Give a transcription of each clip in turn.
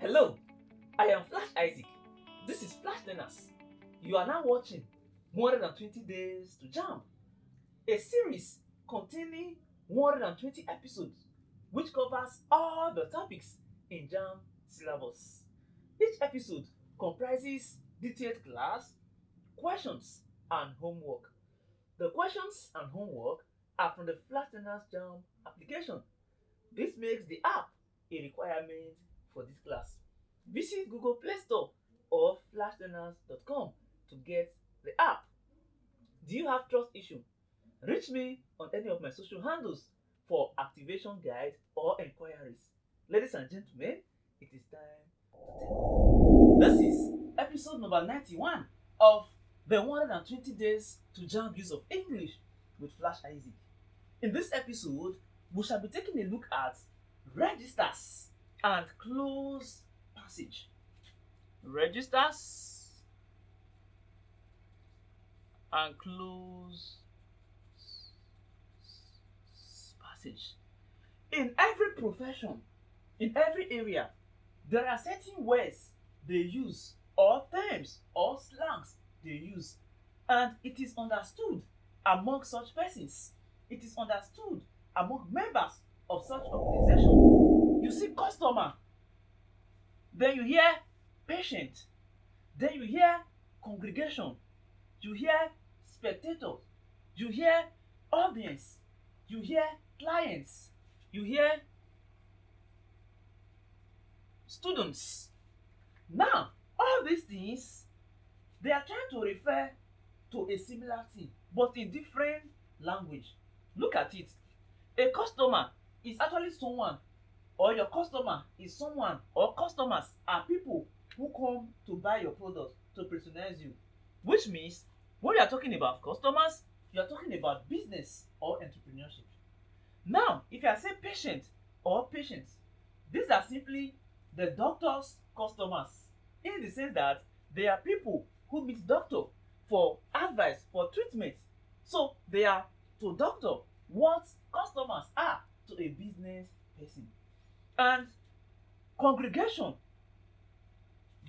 Hello, I am Flash Isaac. This is Flashlearners. You are now watching more than 20 Days to Jamb, a series containing more than 20 episodes which covers all the topics in Jamb syllabus. Each episode comprises detailed class, questions, and homework. The questions and homework are from the Flashlearners Jamb application. This makes the app a requirement for this class. Visit Google Play Store or flashlearners.com to get the app. Do you have trust issue? Reach me on any of my social handles for activation guide or enquiries. Ladies and gentlemen, it is time to take. This is episode number 91 of the 120 Days to Jamb Use of English with Flash Isaac. In this episode, we shall be taking a look at registers and cloze passage. Registers and cloze passage. In every profession, in every area, there are certain words they use, or terms, or slangs they use, and it is understood among such persons. It is understood among members of such organization. You see customer, then you hear patient, then you hear congregation, you hear spectators, you hear audience, you hear clients, you hear students. Now, all these things, they are trying to refer to a similar thing, but in different language. Look at it. A customer is actually someone, or your customer is someone, or customers are people who come to buy your product to patronize you. Which means, when you are talking about customers, you are talking about business or entrepreneurship. Now, if you are saying patient or patients, these are simply the doctor's customers, in the sense that they are people who meet doctor for advice, for treatment. So they are to doctor what customers are to a business person. And congregation,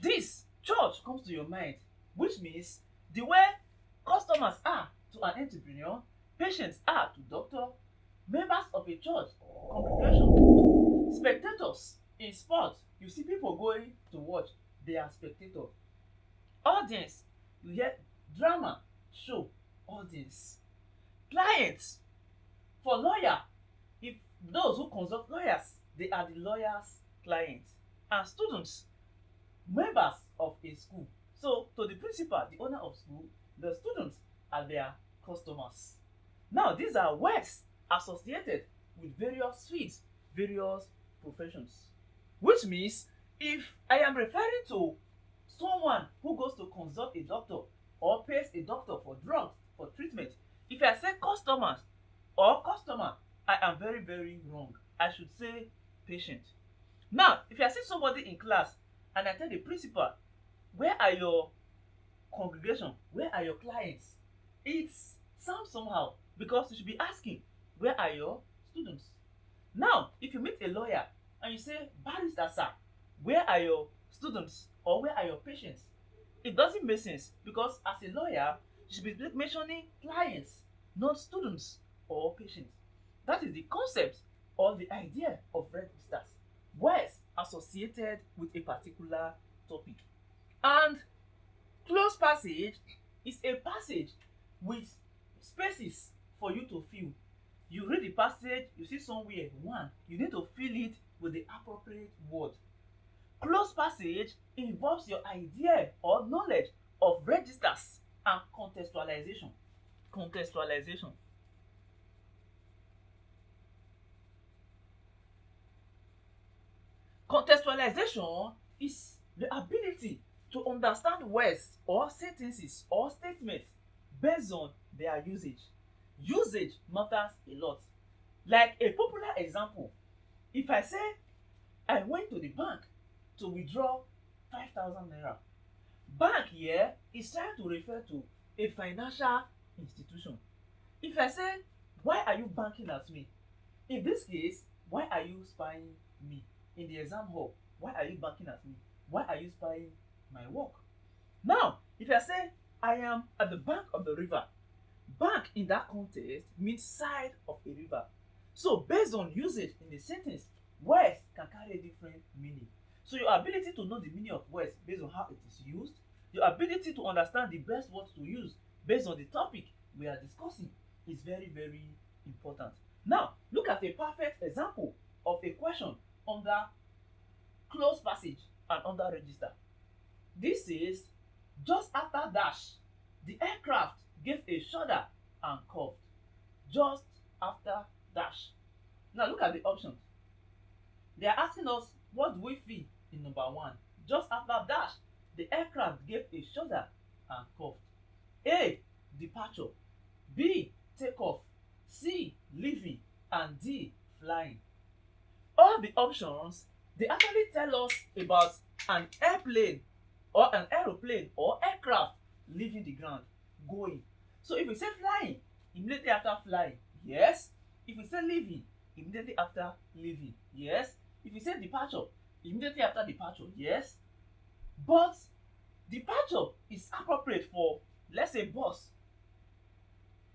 this church comes to your mind, which means the way customers are to an entrepreneur, patients are to doctor, members of a church, congregation, spectators in sport, you see people going to watch, they are spectators. Audience, you hear drama, show, audience. Clients, for lawyer, if those who consult lawyers, they are the lawyer's clients. And students, members of a school. So to the principal, the owner of school, the students are their customers. Now these are words associated with various fields, various professions. Which means, if I am referring to someone who goes to consult a doctor or pays a doctor for drugs, for treatment, if I say customers or customer, I am very, very wrong. I should say patient. Now, if I see somebody in class and I tell the principal, where are your congregation? Where are your clients? It sounds somehow, because you should be asking, where are your students? Now, if you meet a lawyer and you say, barrister sir, where are your students or where are your patients? It doesn't make sense, because as a lawyer, you should be mentioning clients, not students or patients. That is the concept or the idea of registers, words associated with a particular topic. And cloze passage is a passage with spaces for you to fill. You read the passage, you see somewhere one, you need to fill it with the appropriate word. Cloze passage involves your idea or knowledge of registers and contextualization. Contextualization. Contextualization is the ability to understand words or sentences or statements based on their usage. Usage matters a lot. Like a popular example, if I say I went to the bank to withdraw 5,000 naira, bank here is trying to refer to a financial institution. If I say, why are you banking at me? In this case, why are you spying me in the exam hall? Why are you barking at me? Why are you spying my work? Now, if I say I am at the bank of the river, bank in that context means side of a river. So based on usage in the sentence, words can carry a different meaning. So your ability to know the meaning of words based on how it is used, your ability to understand the best words to use based on the topic we are discussing is very, very important. Now, look at a perfect example of a question under close passage and under register. This is just after dash, the aircraft gave a shudder and coughed. Just after dash. Now look at the options. They are asking us what do we feel in number one. Just after dash, the aircraft gave a shudder and coughed. A. Departure. B. Takeoff. C. Leaving. And D. Flying. All the options they actually tell us about an airplane or an aeroplane or aircraft leaving the ground, going. So if we say flying, immediately after flying, yes. If we say leaving, immediately after leaving, yes. If we say departure, immediately after departure, yes. But departure is appropriate for, let's say, bus,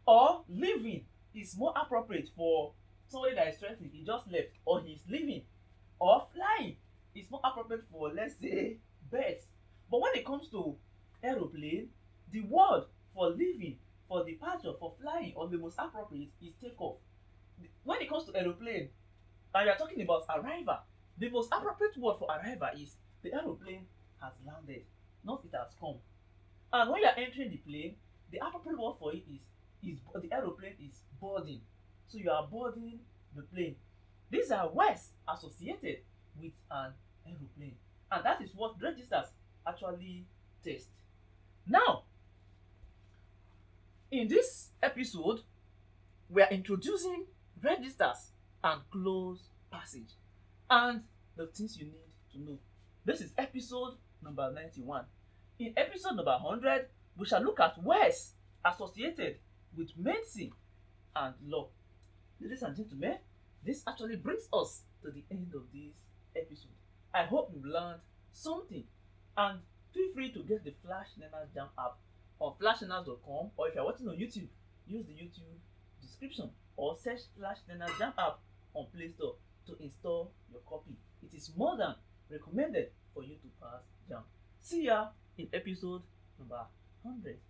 or leaving is more appropriate for somebody that is traveling, he just left or he's leaving, or flying is more appropriate for, let's say, birds. But when it comes to aeroplane, the word for leaving, for departure, for flying, or the most appropriate is takeoff. When it comes to aeroplane and you are talking about arrival, the most appropriate word for arrival is the aeroplane has landed, not it has come. And when you are entering the plane, the appropriate word for it is the aeroplane is boarding. So you are boarding the plane. These are words associated with an aeroplane, and that is what registers actually test. Now, in this episode, we are introducing registers and close passage and the things you need to know. This is episode number 91. In episode number 100, we shall look at words associated with medicine and law. Ladies and gentlemen, this actually brings us to the end of this episode. I hope you've learned something, and feel free to get the Flashlearners Jamb app on flashlearners.com, or if you're watching on YouTube, use the YouTube description or search Flashlearners Jamb app on Play Store to install your copy. It is more than recommended for you to pass Jamb. See ya in episode number 100.